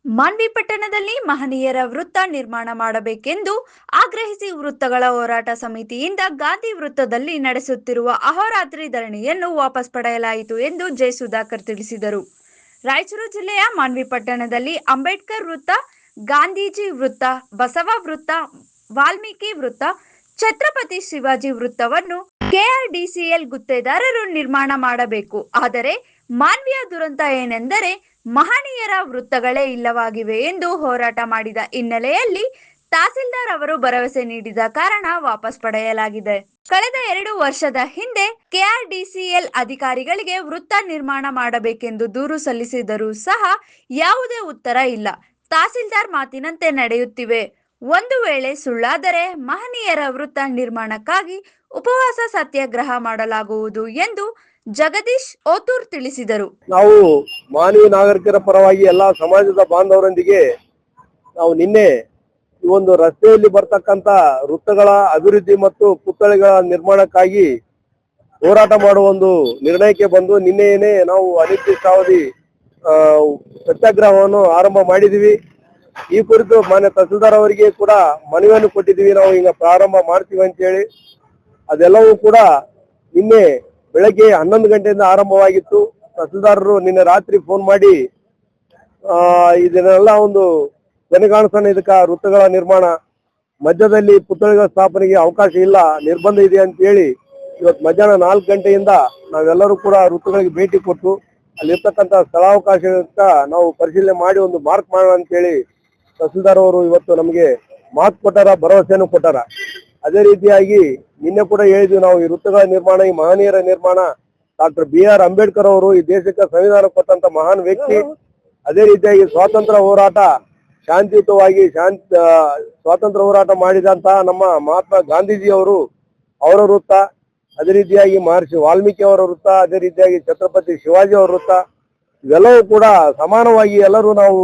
ಮಾನ್ವಿ ಪಟ್ಟಣದಲ್ಲಿ ಮಹನೀಯರ ವೃತ್ತ ನಿರ್ಮಾಣ ಮಾಡಬೇಕೆಂದು ಆಗ್ರಹಿಸಿ ವೃತ್ತಗಳ ಹೋರಾಟ ಸಮಿತಿಯಿಂದ ಗಾಂಧಿ ವೃತ್ತದಲ್ಲಿ ನಡೆಸುತ್ತಿರುವ ಅಹೋರಾತ್ರಿ ಧರಣಿಯನ್ನು ವಾಪಸ್ ಪಡೆಯಲಾಯಿತು ಎಂದು ಜೆ ಸುಧಾಕರ್ ತಿಳಿಸಿದರು. ರಾಯಚೂರು ಜಿಲ್ಲೆಯ ಮಾನ್ವಿ ಪಟ್ಟಣದಲ್ಲಿ ಅಂಬೇಡ್ಕರ್ ವೃತ್ತ, ಗಾಂಧೀಜಿ ವೃತ್ತ, ಬಸವ ವೃತ್ತ, ವಾಲ್ಮೀಕಿ ವೃತ್ತ, ಛತ್ರಪತಿ ಶಿವಾಜಿ ವೃತ್ತವನ್ನು ಕೆಆರ್ಡಿಸಿಎಲ್ ಗುತ್ತೇದಾರರು ನಿರ್ಮಾಣ ಮಾಡಬೇಕು. ಆದರೆ ಮಾನ್ವಿಯ ದುರಂತ ಏನೆಂದರೆ ಮಹನೀಯರ ವೃತ್ತಗಳೇ ಇಲ್ಲವಾಗಿವೆ ಎಂದು ಹೋರಾಟ ಮಾಡಿದ ಹಿನ್ನೆಲೆಯಲ್ಲಿ ತಹಸೀಲ್ದಾರ್ ಅವರು ಭರವಸೆ ನೀಡಿದ ಕಾರಣ ವಾಪಸ್ ಪಡೆಯಲಾಗಿದೆ. ಕಳೆದ 2 ವರ್ಷದ ಹಿಂದೆ ಕೆಆರ್ಡಿಸಿಎಲ್ ಅಧಿಕಾರಿಗಳಿಗೆ ವೃತ್ತ ನಿರ್ಮಾಣ ಮಾಡಬೇಕೆಂದು ದೂರು ಸಲ್ಲಿಸಿದರೂ ಸಹ ಯಾವುದೇ ಉತ್ತರ ಇಲ್ಲ. ತಹಸೀಲ್ದಾರ್ ಮಾತಿನಂತೆ ನಡೆಯುತ್ತಿವೆ. ಒಂದು ವೇಳೆ ಸುಳ್ಳಾದರೆ ಮಹನೀಯರ ವೃತ್ತ ನಿರ್ಮಾಣಕ್ಕಾಗಿ ಉಪವಾಸ ಸತ್ಯಾಗ್ರಹ ಮಾಡಲಾಗುವುದು ಎಂದು ಜಗದೀಶ್ ಓತೂರ್ ತಿಳಿಸಿದರು. ನಾವು ಮಾನವೀಯ ನಾಗರಿಕರ ಪರವಾಗಿ ಎಲ್ಲಾ ಸಮಾಜದ ಬಾಂಧವರೊಂದಿಗೆ ನಾವು ನಿನ್ನೆ ಈ ಒಂದು ರಸ್ತೆಯಲ್ಲಿ ಬರ್ತಕ್ಕಂತ ವೃತ್ತಗಳ ಅಭಿವೃದ್ಧಿ ಮತ್ತು ಪುತ್ಥಳಿಗಳ ನಿರ್ಮಾಣಕ್ಕಾಗಿ ಹೋರಾಟ ಮಾಡುವ ಒಂದು ನಿರ್ಣಯಕ್ಕೆ ಬಂದು ನಿನ್ನೆಯೇ ನಾವು ಅನಿರ್ದಿಷ್ಟಾವಧಿ ಸತ್ಯಾಗ್ರಹವನ್ನು ಆರಂಭ ಮಾಡಿದೀವಿ. ಈ ಕುರಿತು ಮಾನ್ಯ ತಹಸೀಲ್ದಾರ್ ಅವರಿಗೆ ಕೂಡ ಮನವಿಯನ್ನು ಕೊಟ್ಟಿದ್ದೀವಿ. ನಾವು ಈಗ ಪ್ರಾರಂಭ ಮಾಡ್ತೀವಿ ಅಂತ ಹೇಳಿ. ಅದೆಲ್ಲವೂ ಕೂಡ ನಿನ್ನೆ ಬೆಳಗ್ಗೆ 11 ಗಂಟೆಯಿಂದ ಆರಂಭವಾಗಿತ್ತು. ತಹಸೀಲ್ದಾರರು ನಿನ್ನೆ ರಾತ್ರಿ ಫೋನ್ ಮಾಡಿ ಇದನ್ನೆಲ್ಲ ಒಂದು ಜನಗಾಣಸನ ಇದಕ್ಕ ವೃತ್ತಗಳ ನಿರ್ಮಾಣ ಮಧ್ಯದಲ್ಲಿ ಪುತ್ಥಳಿಗಳ ಸ್ಥಾಪನೆಗೆ ಅವಕಾಶ ಇಲ್ಲ, ನಿರ್ಬಂಧ ಇದೆ ಅಂತ ಹೇಳಿ ಇವತ್ತು ಮಧ್ಯಾಹ್ನ 4 ಗಂಟೆಯಿಂದ ನಾವೆಲ್ಲರೂ ಕೂಡ ವೃತ್ತಗಳಿಗೆ ಭೇಟಿ ಕೊಟ್ಟು ಅಲ್ಲಿರ್ತಕ್ಕಂಥ ಸ್ಥಳಾವಕಾಶ ನಾವು ಪರಿಶೀಲನೆ ಮಾಡಿ ಒಂದು ಮಾರ್ಕ್ ಮಾಡೋಣ ಅಂತ ಹೇಳಿ ತಹಸೀಲ್ದಾರ್ ಅವರು ಇವತ್ತು ನಮಗೆ ಮಾತು ಕೊಟ್ಟಾರ, ಭರವಸೆಯನ್ನು ಕೊಟ್ಟಾರ. ಅದೇ ರೀತಿಯಾಗಿ ನಿನ್ನೆ ಕೂಡ ಹೇಳಿದ್ವಿ ನಾವು ಈ ವೃತ್ತಗಳ ನಿರ್ಮಾಣ, ಈ ಮಹನೀಯರ ನಿರ್ಮಾಣ, ಡಾಕ್ಟರ್ BR ಅಂಬೇಡ್ಕರ್ ಅವರು ಈ ದೇಶಕ್ಕೆ ಸಂವಿಧಾನ ಕೊಟ್ಟಂತ ಮಹಾನ್ ವ್ಯಕ್ತಿ. ಅದೇ ರೀತಿಯಾಗಿ ಸ್ವಾತಂತ್ರ್ಯ ಹೋರಾಟ ಶಾಂತಿಯುತವಾಗಿ ಸ್ವಾತಂತ್ರ್ಯ ಹೋರಾಟ ಮಾಡಿದಂತ ನಮ್ಮ ಮಹಾತ್ಮ ಗಾಂಧೀಜಿ ಅವರು ಅವರ ವೃತ್ತ, ಅದೇ ರೀತಿಯಾಗಿ ಮಹರ್ಷಿ ವಾಲ್ಮೀಕಿ ಅವರ ವೃತ್ತ, ಅದೇ ರೀತಿಯಾಗಿ ಛತ್ರಪತಿ ಶಿವಾಜಿ ಅವರ ವೃತ್ತ, ಇವೆಲ್ಲವೂ ಕೂಡ ಸಮಾನವಾಗಿ ಎಲ್ಲರೂ ನಾವು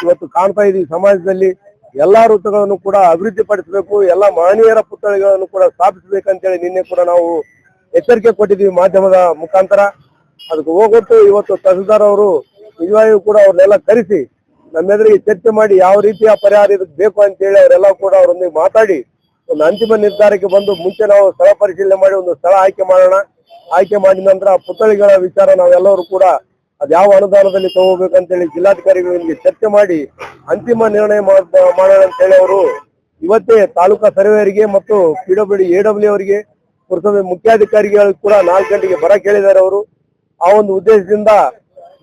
ಇವತ್ತು ಕಾಣ್ತಾ ಇದೀವಿ. ಸಮಾಜದಲ್ಲಿ ಎಲ್ಲಾ ವೃತ್ತಗಳನ್ನು ಕೂಡ ಅಭಿವೃದ್ಧಿ ಪಡಿಸಬೇಕು, ಎಲ್ಲಾ ಮಹನೀಯರ ಪುತ್ಥಳಿಗಳನ್ನು ಕೂಡ ಸ್ಥಾಪಿಸಬೇಕಂತೇಳಿ ನಿನ್ನೆ ಕೂಡ ನಾವು ಎಚ್ಚರಿಕೆ ಕೊಟ್ಟಿದ್ದೀವಿ ಮಾಧ್ಯಮದ ಮುಖಾಂತರ. ಅದಕ್ಕೆ ಹೋಗೊಟ್ಟು ಇವತ್ತು ತಹಸೀಲ್ದಾರ್ ಅವರು ನಿಜವಾಗಿಯೂ ಕೂಡ ಅವ್ರನ್ನೆಲ್ಲ ಕರೆಸಿ ನಮ್ಮೆದುರಿಗೆ ಚರ್ಚೆ ಮಾಡಿ ಯಾವ ರೀತಿಯ ಪರಿಹಾರ ಇದಕ್ಕೆ ಬೇಕು ಅಂತ ಹೇಳಿ ಅವರೆಲ್ಲ ಕೂಡ ಅವರೊಂದಿಗೆ ಮಾತಾಡಿ ಒಂದು ಅಂತಿಮ ನಿರ್ಧಾರಕ್ಕೆ ಬಂದು ಮುಂಚೆ ನಾವು ಸ್ಥಳ ಪರಿಶೀಲನೆ ಮಾಡಿ ಒಂದು ಸ್ಥಳ ಆಯ್ಕೆ ಮಾಡೋಣ. ಆಯ್ಕೆ ಮಾಡಿದ ನಂತರ ಪುತ್ಥಳಿಗಳ ವಿಚಾರ ನಾವೆಲ್ಲರೂ ಕೂಡ ಅದ್ಯಾವ ಅನುದಾನದಲ್ಲಿ ತಗೋಬೇಕಂತೇಳಿ ಜಿಲ್ಲಾಧಿಕಾರಿಗಳಿಗೆ ಚರ್ಚೆ ಮಾಡಿ ಅಂತಿಮ ನಿರ್ಣಯ ಮಾಡೋಣ ಅಂತ ಹೇಳಿ ಅವರು ಇವತ್ತೇ ತಾಲೂಕಾ ಸರ್ವೇಯರಿಗೆ ಮತ್ತು PWD AW ಅವರಿಗೆ ಪುರಸಭೆ ಮುಖ್ಯಾಧಿಕಾರಿಗಳು ಕೂಡ 4 ಗಂಟೆಗೆ ಬರ ಕೇಳಿದ್ದಾರೆ ಅವರು. ಆ ಒಂದು ಉದ್ದೇಶದಿಂದ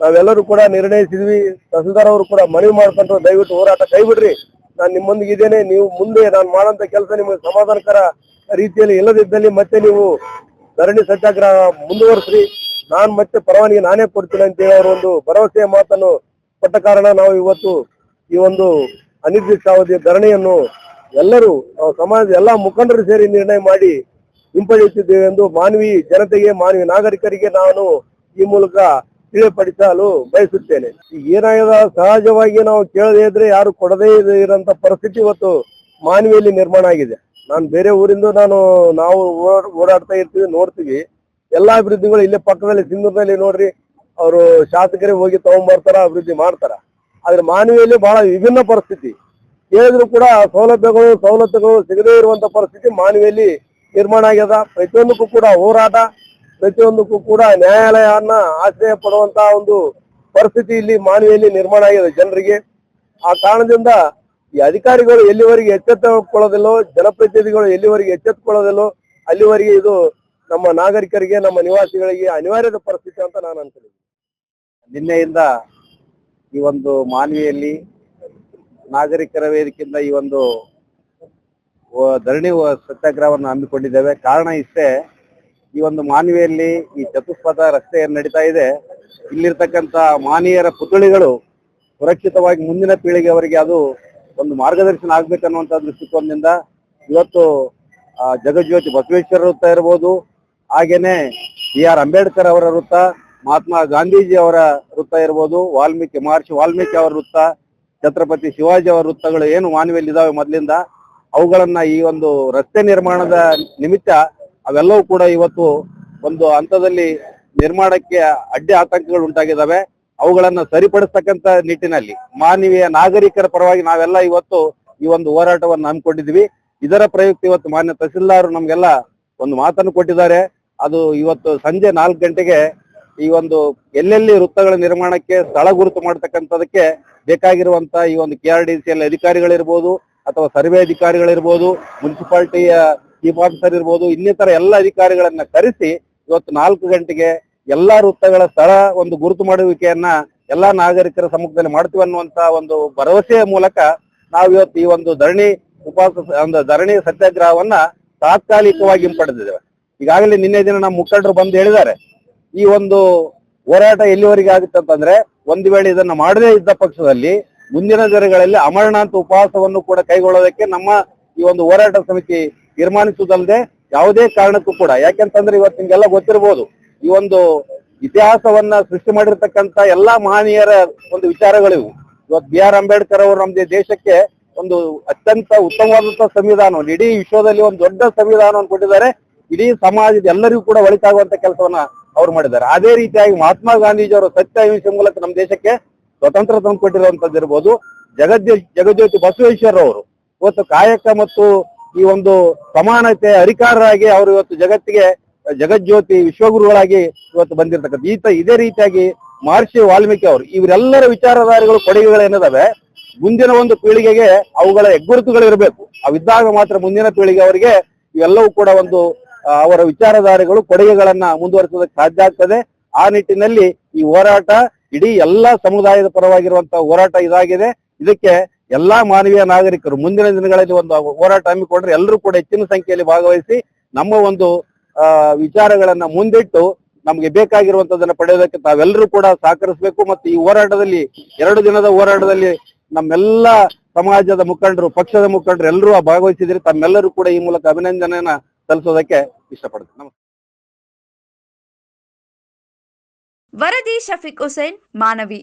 ನಾವೆಲ್ಲರೂ ಕೂಡ ನಿರ್ಣಯಿಸಿದ್ವಿ. ತಹಸೀಲ್ದಾರ್ ಅವರು ಕೂಡ ಮನವಿ ಮಾಡ್ಕೊಂಡ್ರು, ದಯವಿಟ್ಟು ಹೋರಾಟ ಕೈ ಬಿಡ್ರಿ, ನಾನು ನಿಮ್ಮೊಂದಿಗೆ ಇದ್ದೇನೆ, ನೀವು ಮುಂದೆ ನಾನು ಮಾಡೋಂಥ ಕೆಲಸ ನಿಮಗೆ ಸಮಾಧಾನಕರ ರೀತಿಯಲ್ಲಿ ಇಲ್ಲದಿದ್ದಲ್ಲಿ ಮತ್ತೆ ನೀವು ಧರಣಿ ಸತ್ಯಾಗ್ರಹ ಮುಂದುವರಿಸ್ರಿ, ನಾನ್ ಮತ್ತೆ ಪರವಾನಗಿ ನಾನೇ ಕೊಡ್ತೀನಿ ಅಂತ ಹೇಳಿ ಅವರು ಒಂದು ಭರವಸೆಯ ಮಾತನ್ನು ಕೊಟ್ಟ ಕಾರಣ ನಾವು ಇವತ್ತು ಈ ಒಂದು ಅನಿರ್ದಿಷ್ಟಾವಧಿಯ ಧರಣಿಯನ್ನು ಎಲ್ಲರೂ ಸಮಾಜದ ಎಲ್ಲಾ ಮುಖಂಡರು ಸೇರಿ ನಿರ್ಣಯ ಮಾಡಿ ಹಿಂಪಡೆಯುತ್ತಿದ್ದೇವೆ ಎಂದು ಮಾನವಿ ಜನತೆಗೆ, ಮಾನವಿ ನಾಗರಿಕರಿಗೆ ನಾನು ಈ ಮೂಲಕ ತಿಳಿಪಡಿಸಲು ಬಯಸುತ್ತೇನೆ. ಈಗ ಏನಾಗಿದೆ, ಸಹಜವಾಗಿ ನಾವು ಕೇಳದೇ ಇದ್ರೆ ಯಾರು ಕೊಡದೇ ಇರೋಂತ ಪರಿಸ್ಥಿತಿ ಇವತ್ತು ಮಾನವಿಯಲ್ಲಿ ನಿರ್ಮಾಣ ಆಗಿದೆ. ನಾನು ಬೇರೆ ಊರಿಂದ ನಾವು ಓಡಾಡ್ತಾ ಇರ್ತೀವಿ, ನೋಡ್ತೀವಿ ಎಲ್ಲಾ ಅಭಿವೃದ್ಧಿಗಳು ಇಲ್ಲೇ ಪಕ್ಕದಲ್ಲಿ ಸಿಂಧೂರಿನಲ್ಲಿ ನೋಡ್ರಿ, ಅವರು ಶಾಸಕರೇ ಹೋಗಿ ತಗೊಂಡ್ಬರ್ತಾರ, ಅಭಿವೃದ್ಧಿ ಮಾಡ್ತಾರ. ಆದ್ರೆ ಮಾನವಿಯಲ್ಲಿ ಬಹಳ ವಿಭಿನ್ನ ಪರಿಸ್ಥಿತಿ. ಹೇಳಿದ್ರು ಕೂಡ ಸವಲತ್ತುಗಳು ಸಿಗದೇ ಇರುವಂತ ಪರಿಸ್ಥಿತಿ ಮಾನವಿಯಲ್ಲಿ ನಿರ್ಮಾಣ ಆಗ್ಯದ. ಪ್ರತಿಯೊಂದಕ್ಕೂ ಕೂಡ ಹೋರಾಟ, ಪ್ರತಿಯೊಂದಕ್ಕೂ ಕೂಡ ನ್ಯಾಯಾಲಯವನ್ನ ಆಶ್ರಯ ಪಡುವಂತ ಒಂದು ಪರಿಸ್ಥಿತಿ ಇಲ್ಲಿ ಮಾನವಿಯಲ್ಲಿ ನಿರ್ಮಾಣ ಆಗಿದೆ ಜನರಿಗೆ. ಆ ಕಾರಣದಿಂದ ಈ ಅಧಿಕಾರಿಗಳು ಎಲ್ಲಿವರೆಗೆ ಎಚ್ಚೆತ್ತುಕೊಳ್ಳೋದಿಲ್ಲೋ, ಜನಪ್ರತಿನಿಧಿಗಳು ಎಲ್ಲಿವರೆಗೆ ಎಚ್ಚೆತ್ತುಕೊಳ್ಳೋದಿಲ್ಲೋ ಅಲ್ಲಿವರೆಗೆ ಇದು ನಮ್ಮ ನಾಗರಿಕರಿಗೆ, ನಮ್ಮ ನಿವಾಸಿಗಳಿಗೆ ಅನಿವಾರ್ಯದ ಪರಿಸ್ಥಿತಿ ಅಂತ ನಾನು ಅನ್ಕೊಂಡಿದ್ದೀನಿ. ನಿನ್ನೆಯಿಂದ ಈ ಒಂದು ಮಾನವಿಯಲ್ಲಿ ನಾಗರಿಕರ ವೇದಿಕೆಯಿಂದ ಈ ಒಂದು ಧರಣಿ ಸತ್ಯಾಗ್ರಹವನ್ನು ಹಮ್ಮಿಕೊಂಡಿದ್ದೇವೆ. ಕಾರಣ ಇಷ್ಟೇ, ಈ ಒಂದು ಮಾನವಿಯಲ್ಲಿ ಈ ಚತುಷ್ಪಥ ರಸ್ತೆ ನಡೀತಾ ಇದೆ, ಇಲ್ಲಿರ್ತಕ್ಕಂಥ ಮಾನವೀಯರ ಪುತ್ಥಳಿಗಳು ಸುರಕ್ಷಿತವಾಗಿ ಮುಂದಿನ ಪೀಳಿಗೆಯವರಿಗೆ ಅದು ಒಂದು ಮಾರ್ಗದರ್ಶನ ಆಗ್ಬೇಕನ್ನುವಂತ ದೃಷ್ಟಿಕೋನದಿಂದ ಇವತ್ತು ಜಗಜ್ಯೋತಿ ಬಸವೇಶ್ವರ ವೃತ್ತ ಇರ್ಬೋದು, ಹಾಗೇನೆ BR ಅಂಬೇಡ್ಕರ್ ಅವರ ವೃತ್ತ, ಮಹಾತ್ಮ ಗಾಂಧೀಜಿ ಅವರ ವೃತ್ತ ಇರ್ಬೋದು, ಮಹರ್ಷಿ ವಾಲ್ಮೀಕಿ ಅವರ ವೃತ್ತ, ಛತ್ರಪತಿ ಶಿವಾಜಿ ಅವರ ವೃತ್ತಗಳು ಏನು ಮಾನವಿಯಲ್ಲಿ ಇದಾವೆ ಮೊದಲಿಂದ, ಅವುಗಳನ್ನ ಈ ಒಂದು ರಸ್ತೆ ನಿರ್ಮಾಣದ ನಿಮಿತ್ತ ಅವೆಲ್ಲವೂ ಕೂಡ ಇವತ್ತು ಒಂದು ಹಂತದಲ್ಲಿ ನಿರ್ಮಾಣಕ್ಕೆ ಅಡ್ಡಿ ಆತಂಕಗಳು ಉಂಟಾಗಿದ್ದಾವೆ. ಅವುಗಳನ್ನ ಸರಿಪಡಿಸ್ತಕ್ಕಂತ ನಿಟ್ಟಿನಲ್ಲಿ ಮಾನವೀಯ ನಾಗರಿಕರ ಪರವಾಗಿ ನಾವೆಲ್ಲ ಇವತ್ತು ಈ ಒಂದು ಹೋರಾಟವನ್ನು ಹಮ್ಮಿಕೊಂಡಿದ್ವಿ. ಇದರ ಪ್ರಯುಕ್ತ ಇವತ್ತು ಮಾನ್ಯ ತಹಸೀಲ್ದಾರ್ ನಮ್ಗೆಲ್ಲ ಒಂದು ಮಾತನ್ನು ಕೊಟ್ಟಿದ್ದಾರೆ. ಅದು ಇವತ್ತು ಸಂಜೆ 4 ಗಂಟೆಗೆ ಈ ಒಂದು ಎಲ್ಲೆಲ್ಲಿ ವೃತ್ತಗಳ ನಿರ್ಮಾಣಕ್ಕೆ ಸ್ಥಳ ಗುರುತು ಮಾಡತಕ್ಕಂಥದಕ್ಕೆ ಬೇಕಾಗಿರುವಂತ ಈ ಒಂದು KRDCL ಅಧಿಕಾರಿಗಳಿರ್ಬೋದು ಅಥವಾ ಸರ್ವೆ ಅಧಿಕಾರಿಗಳಿರ್ಬೋದು, ಮುನ್ಸಿಪಾಲಿಟಿಯ ಚೀಫ್ ಆಫೀಸರ್ ಇರ್ಬೋದು, ಇನ್ನಿತರ ಎಲ್ಲ ಅಧಿಕಾರಿಗಳನ್ನ ಕರೆಸಿ ಇವತ್ತು 4 ಗಂಟೆಗೆ ಎಲ್ಲಾ ವೃತ್ತಗಳ ಸ್ಥಳ ಒಂದು ಗುರುತು ಮಾಡುವಿಕೆಯನ್ನ ಎಲ್ಲಾ ನಾಗರಿಕರ ಸಮ್ಮುಖದಲ್ಲಿ ಮಾಡ್ತೀವಿ ಅನ್ನುವಂತ ಒಂದು ಭರವಸೆಯ ಮೂಲಕ ನಾವು ಇವತ್ತು ಈ ಒಂದು ಧರಣಿ ಸತ್ಯಾಗ್ರಹವನ್ನ ತಾತ್ಕಾಲಿಕವಾಗಿ ಹಿಂಪಡೆದಿದ್ದೇವೆ. ಈಗಾಗಲೇ ನಿನ್ನೆ ದಿನ ನಮ್ಮ ಮುಖಂಡರು ಬಂದು ಹೇಳಿದ್ದಾರೆ, ಈ ಒಂದು ಹೋರಾಟ ಎಲ್ಲಿವರೆಗೆ ಆಗುತ್ತೆ ಅಂತಂದ್ರೆ, ಒಂದು ವೇಳೆ ಇದನ್ನ ಮಾಡದೇ ಇದ್ದ ಪಕ್ಷದಲ್ಲಿ ಮುಂದಿನ ದಿನಗಳಲ್ಲಿ ಅಮರನಾಥ ಉಪವಾಸವನ್ನು ಕೂಡ ಕೈಗೊಳ್ಳೋದಕ್ಕೆ ನಮ್ಮ ಈ ಒಂದು ಹೋರಾಟ ಸಮಿತಿ ತೀರ್ಮಾನಿಸುವುದಲ್ಲದೆ ಯಾವುದೇ ಕಾರಣಕ್ಕೂ ಕೂಡ, ಯಾಕೆಂತಂದ್ರೆ ಇವತ್ತು ನಿಮ್ಗೆಲ್ಲ ಗೊತ್ತಿರಬಹುದು, ಈ ಒಂದು ಇತಿಹಾಸವನ್ನ ಸೃಷ್ಟಿ ಮಾಡಿರ್ತಕ್ಕಂತ ಎಲ್ಲಾ ಮಹನೀಯರ ಒಂದು ವಿಚಾರಗಳಿವು. ಇವತ್ತು BR ಅಂಬೇಡ್ಕರ್ ಅವರು ನಮ್ಮ ದೇಶಕ್ಕೆ ಒಂದು ಅತ್ಯಂತ ಉತ್ತಮವಾದಂತಹ ಸಂವಿಧಾನವನ್ನು, ಇಡೀ ವಿಶ್ವದಲ್ಲಿ ಒಂದು ದೊಡ್ಡ ಸಂವಿಧಾನವನ್ನು ಕೊಟ್ಟಿದ್ದಾರೆ. ಇಡೀ ಸಮಾಜದ ಎಲ್ಲರಿಗೂ ಕೂಡ ಒಳಿತಾಗುವಂತ ಕೆಲಸವನ್ನ ಅವ್ರು ಮಾಡಿದ್ದಾರೆ. ಅದೇ ರೀತಿಯಾಗಿ ಮಹಾತ್ಮ ಗಾಂಧೀಜಿಯವರು ಸತ್ಯ ಅಹಿಂಸೆ ಮೂಲಕ ನಮ್ಮ ದೇಶಕ್ಕೆ ಸ್ವತಂತ್ರ ತಂದು ಕೊಟ್ಟಿರುವಂತದ್ದು ಇರ್ಬೋದು. ಜಗಜ್ಯೋತಿ ಬಸವೇಶ್ವರ ಅವರು ಇವತ್ತು ಕಾಯಕ ಮತ್ತು ಈ ಒಂದು ಸಮಾನತೆ ಅಧಿಕಾರರಾಗಿ ಅವರು ಇವತ್ತು ಜಗತ್ತಿಗೆ ಜಗಜ್ಯೋತಿ ವಿಶ್ವಗುರುಗಳಾಗಿ ಇವತ್ತು ಬಂದಿರತಕ್ಕಂಥ ಇದೇ ರೀತಿಯಾಗಿ ಮಹರ್ಷಿ ವಾಲ್ಮೀಕಿ ಅವರು, ಇವರೆಲ್ಲರ ವಿಚಾರಧಾರೆಗಳು ಕೊಡುಗೆಗಳೇನಿದಾವೆ ಮುಂದಿನ ಒಂದು ಪೀಳಿಗೆಗೆ ಅವುಗಳ ಹೆಗ್ಗುರುತುಗಳು ಇರಬೇಕು. ಅವಿದ್ದಾಗ ಮಾತ್ರ ಮುಂದಿನ ಪೀಳಿಗೆ ಅವರಿಗೆ ಇವೆಲ್ಲವೂ ಕೂಡ ಒಂದು ಅವರ ವಿಚಾರಧಾರೆಗಳು ಕೊಡುಗೆಗಳನ್ನ ಮುಂದುವರಿಸೋದಕ್ಕೆ ಸಾಧ್ಯ ಆಗ್ತದೆ. ಆ ನಿಟ್ಟಿನಲ್ಲಿ ಈ ಹೋರಾಟ ಇಡೀ ಎಲ್ಲಾ ಸಮುದಾಯದ ಪರವಾಗಿರುವಂತಹ ಹೋರಾಟ ಇದಾಗಿದೆ. ಇದಕ್ಕೆ ಎಲ್ಲಾ ಮಾನವೀಯ ನಾಗರಿಕರು ಮುಂದಿನ ದಿನಗಳಲ್ಲಿ ಒಂದು ಹೋರಾಟ ಹಮ್ಮಿಕೊಂಡ್ರೆ ಎಲ್ಲರೂ ಕೂಡ ಹೆಚ್ಚಿನ ಸಂಖ್ಯೆಯಲ್ಲಿ ಭಾಗವಹಿಸಿ ನಮ್ಮ ಒಂದು ವಿಚಾರಗಳನ್ನ ಮುಂದಿಟ್ಟು ನಮ್ಗೆ ಬೇಕಾಗಿರುವಂತದನ್ನ ಪಡೆಯೋದಕ್ಕೆ ತಾವೆಲ್ಲರೂ ಕೂಡ ಸಹಕರಿಸಬೇಕು. ಮತ್ತು ಈ ಹೋರಾಟದಲ್ಲಿ 2 ದಿನದ ಹೋರಾಟದಲ್ಲಿ ನಮ್ಮೆಲ್ಲ ಸಮಾಜದ ಮುಖಂಡರು, ಪಕ್ಷದ ಮುಖಂಡರು ಎಲ್ಲರೂ ಭಾಗವಹಿಸಿದ್ರೆ ತಮ್ಮೆಲ್ಲರೂ ಕೂಡ ಈ ಮೂಲಕ ಅಭಿನಂದನೆಯನ್ನ ಸಲ್ಲಿಸೋದಕ್ಕೆ ಇಷ್ಟಪಡ್ತೀನಿ. ವರದಿ ಶಫೀಕ್ ಹುಸೇನ್, ಮಾನವಿ.